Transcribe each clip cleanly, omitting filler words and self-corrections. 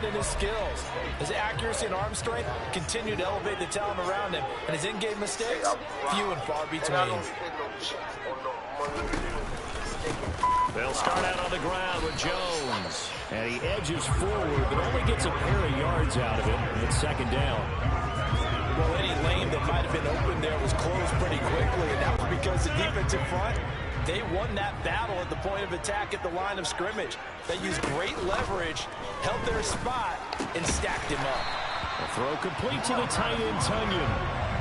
in his skills. His accuracy and arm strength continue to elevate the talent around him, and his in-game mistakes, few and far between. They'll start out on the ground with Jones. And he edges forward, but only gets a pair of yards out of it. And it's second down. Well, any lane that might have been open there was closed pretty quickly, and that was because the defensive front, they won that battle at the point of attack at the line of scrimmage. They used great leverage, held their spot, and stacked him up. A throw complete to the tight end, Tunyon.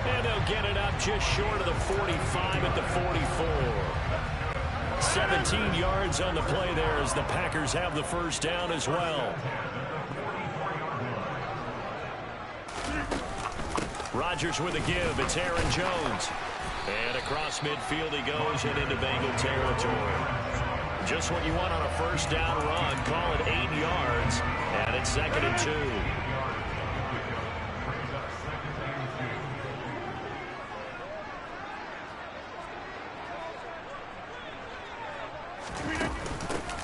And they'll get it up just short of the 45 at the 44. 17 yards on the play there as the Packers have the first down as well. Rodgers with a give. It's Aaron Jones. And across midfield he goes and into Bengal territory. Just what you want on a first down run. Call it 8 yards. And it's 2nd and 2.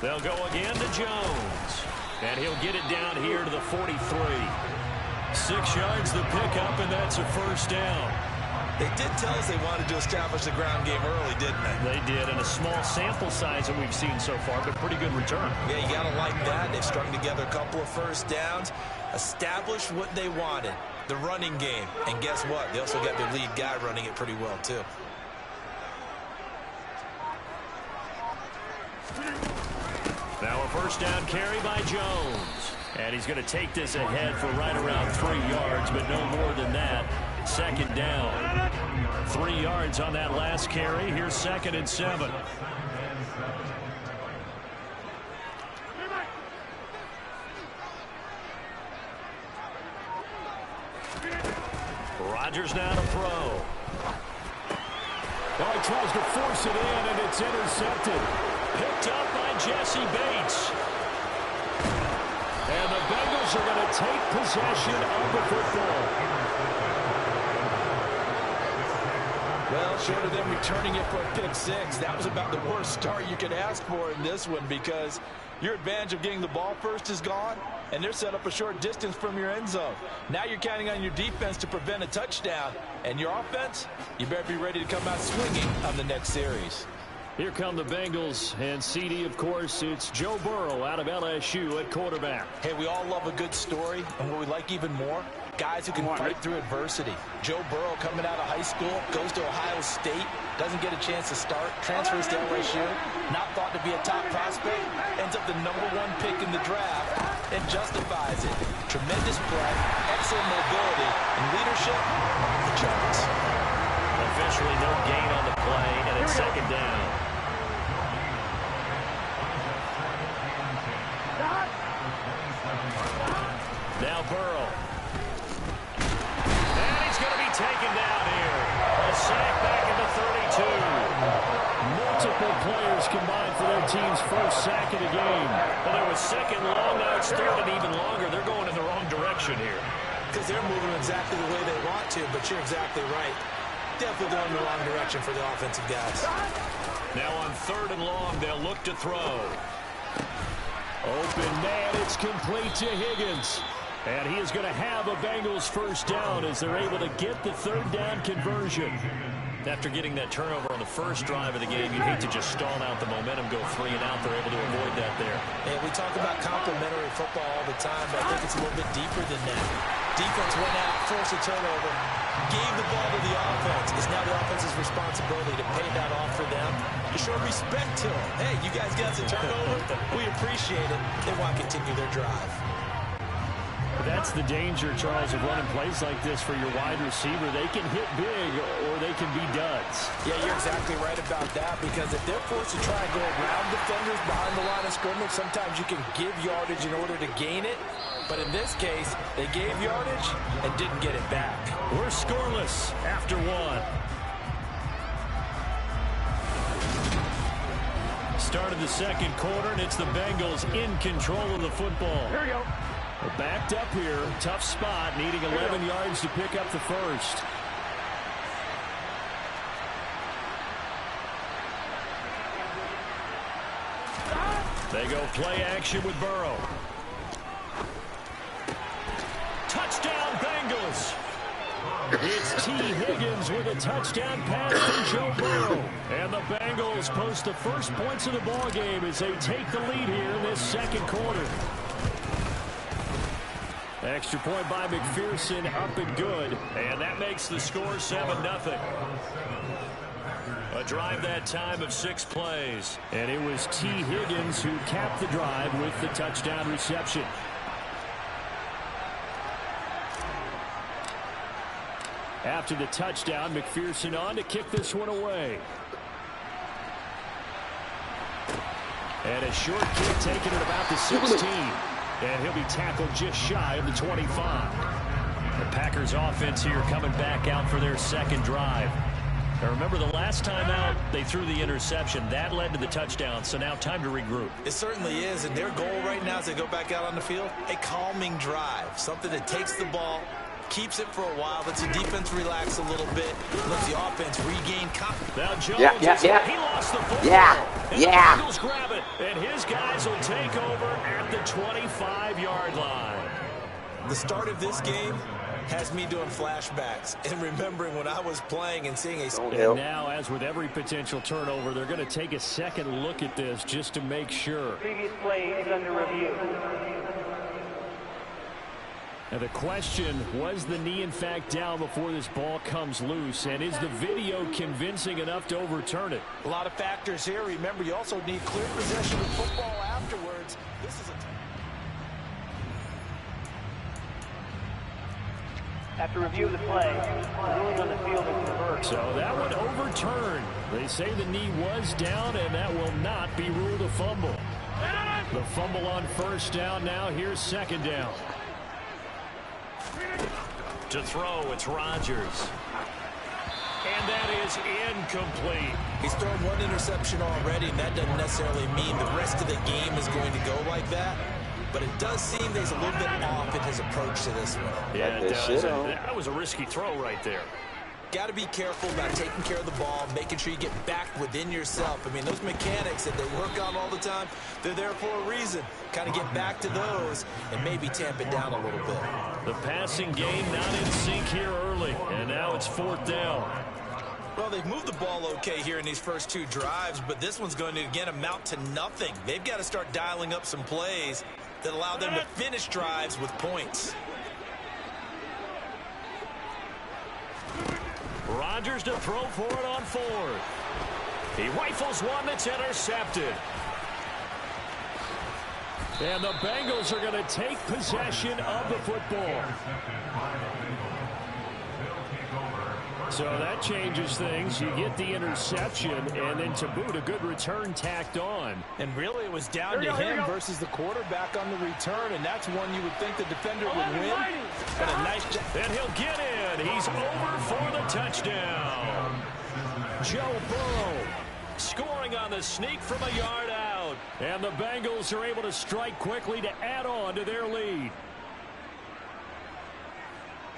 They'll go again to Jones. And he'll get it down here to the 43. 6 yards the pickup, and that's a first down. They did tell us they wanted to establish the ground game early, didn't they? They did, and a small sample size that we've seen so far, but pretty good return. Yeah, you got to like that. They've strung together a couple of first downs, established what they wanted, the running game. And guess what? They also got their lead guy running it pretty well, too. Now a first down carry by Jones. And he's going to take this ahead for right around 3 yards, but no more than that. Second down. 3 yards on that last carry. Here's 2nd and 7. Rodgers now to throw. Oh, he tries to force it in, and it's intercepted. Picked up by Jesse Bates. And the Bengals are going to take possession of the football. Well, short of them returning it for a pick 6, that was about the worst start you could ask for in this one, because your advantage of getting the ball first is gone, and they're set up a short distance from your end zone. Now you're counting on your defense to prevent a touchdown, and your offense, you better be ready to come out swinging on the next series. Here come the Bengals, and CD, of course, it's Joe Burrow out of LSU at quarterback. Hey, we all love a good story, and what we like even more, guys who can fight through adversity. Joe Burrow coming out of high school, goes to Ohio State, doesn't get a chance to start, transfers to LSU, not thought to be a top prospect, ends up the #1 pick in the draft, and justifies it. Tremendous play, excellent mobility, and leadership, the charts. Officially no gain on the play, and it's second down. Now Burrow. And he's going to be taken down here. A sack back at the 32. Multiple players combined for their team's first sack of the game. Well, there was second long, now it's third and even longer. They're going in the wrong direction here. Because they're moving exactly the way they want to, but you're exactly right. Definitely going in the wrong direction for the offensive guys. Now on 3rd and long, they'll look to throw. Open man, it's complete to Higgins. And he is going to have a Bengals first down as they're able to get the 3rd down conversion. After getting that turnover on the first drive of the game, you'd hate to just stall out the momentum, go 3 and out. They're able to avoid that there. And we talk about complementary football all the time, but I think it's a little bit deeper than that. Defense went out, forced a turnover, gave the ball to the offense. It's now the offense's responsibility to pay that off for them, to show respect to them. Hey, you guys got the turnover. We appreciate it. They want to continue their drive. That's the danger, Charles, of running plays like this for your wide receiver. They can hit big or they can be duds. Yeah, you're exactly right about that, because if they're forced to try and go around defenders behind the line of scrimmage, sometimes you can give yardage in order to gain it. But in this case, they gave yardage and didn't get it back. We're scoreless after 1. Start of the second quarter, and it's the Bengals in control of the football. Here we go. Backed up here, tough spot, needing 11 yards to pick up the first. They go play action with Burrow. It's T. Higgins with a touchdown pass to Joe Burrow. And the Bengals post the first points of the ball game as they take the lead here in this second quarter. Extra point by McPherson, up and good. And that makes the score 7-0. A drive that time of 6 plays. And it was T. Higgins who capped the drive with the touchdown reception. After the touchdown, McPherson on to kick this one away. And a short kick taken at about the 16. And he'll be tackled just shy of the 25. The Packers offense here coming back out for their second drive. Now remember, the last time out, they threw the interception. That led to the touchdown, so now time to regroup. It certainly is, and their goal right now as they go back out on the field, a calming drive, something that takes the ball, keeps it for a while, lets the defense relax a little bit, lets the offense regain confidence. Now Jones, he lost the football. And the Bengals grab it, and his guys will take over at the 25-yard line. The start of this game has me doing flashbacks and remembering when I was playing and seeing a... And now, as with every potential turnover, they're going to take a second look at this just to make sure. Previous play is under review. Now the question, was the knee in fact down before this ball comes loose? And is the video convincing enough to overturn it? A lot of factors here. Remember, you also need clear possession of football afterwards. This is After review of the play, the ruling on the field is reversed. So that one overturned. They say the knee was down, and that will not be ruled a fumble. The fumble on first down now. Here's second down. To throw, it's Rodgers. And that is incomplete. He's thrown one interception already, and that doesn't necessarily mean the rest of the game is going to go like that. But it does seem there's a little bit off in his approach to this one. Yeah, it does. That was a risky throw right there. Got to be careful about taking care of the ball, making sure you get back within yourself. I mean, those mechanics that they work on all the time, they're there for a reason. Kind of get back to those and maybe tamp it down a little bit. The passing game not in sync here early, and now it's fourth down. Well, they've moved the ball okay here in these first 2 drives, but this one's going to, again, amount to nothing. They've got to start dialing up some plays that allow them to finish drives with points. Rodgers to throw for it on 4th. He rifles one that's intercepted. And the Bengals are going to take possession of the football. So that changes things. You get the interception, and then to boot, a good return tacked on. And really, it was down to him versus the quarterback on the return, and that's one you would think the defender would win. But a nice job. And he'll get in. He's over for the touchdown. Joe Burrow scoring on the sneak from a yard out. And the Bengals are able to strike quickly to add on to their lead.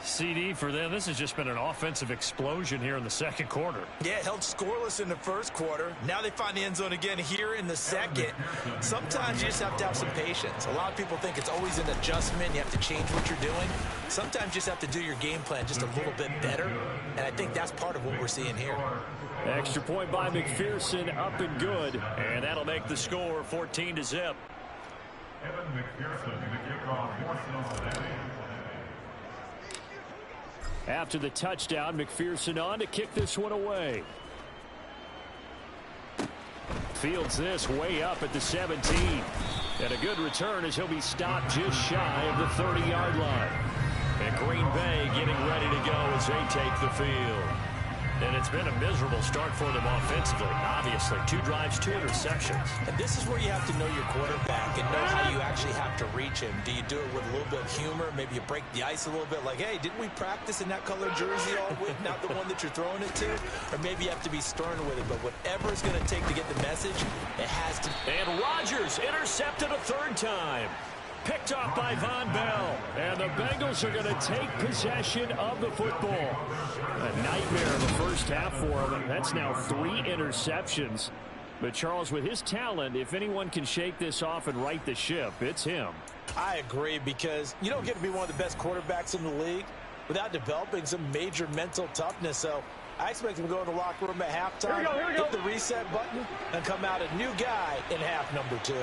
CD for them, this has just been an offensive explosion here in the second quarter. Yeah, held scoreless in the first quarter. Now they find the end zone again here in the second. Sometimes you just have to have some patience. A lot of people think it's always an adjustment. You have to change what you're doing. Sometimes you just have to do your game plan just a little bit better. And I think that's part of what we're seeing here. Extra point by McPherson, up and good. And that'll make the score 14-0. After the touchdown, McPherson on to kick this one away. Fields this way up at the 17. And a good return as he'll be stopped just shy of the 30-yard line. And Green Bay getting ready to go as they take the field. And it's been a miserable start for them offensively, obviously. 2 drives, 2 interceptions. And this is where you have to know your quarterback and know how you actually have to reach him. Do you do it with a little bit of humor? Maybe you break the ice a little bit like, hey, didn't we practice in that color jersey all week, not the one that you're throwing it to? Or maybe you have to be stern with it. But whatever it's going to take to get the message, it has to. And Rodgers intercepted a 3rd time. Picked off by Von Bell. And the Bengals are going to take possession of the football. A nightmare in the first half for them. That's now 3 interceptions. But Charles, with his talent, if anyone can shake this off and right the ship, it's him. I agree, because you don't get to be one of the best quarterbacks in the league without developing some major mental toughness. So I expect him to go in the locker room at halftime, hit the reset button, and come out a new guy in half number 2.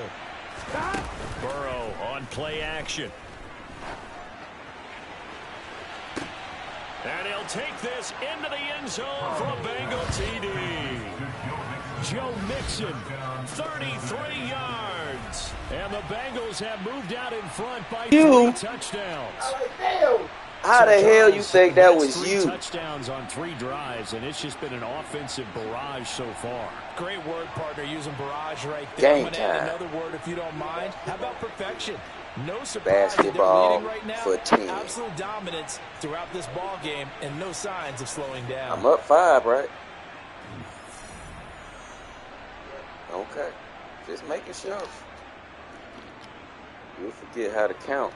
Burrow on play action. And he'll take this into the end zone for a Bengal TD. Joe Mixon, 33 yards. And the Bengals have moved out in front by 3 touchdowns. How the hell you think that was you? 3 touchdowns on 3 drives, and it's just been an offensive barrage so far. Great word, partner, using barrage right there. Game I'm going to add time. another word if you don't mind. How about perfection? No surprise Basketball they're leading right now. for 10. Absolute dominance throughout this ball game and no signs of slowing down. I'm up 5, right? Okay. Just making sure. You'll forget how to count.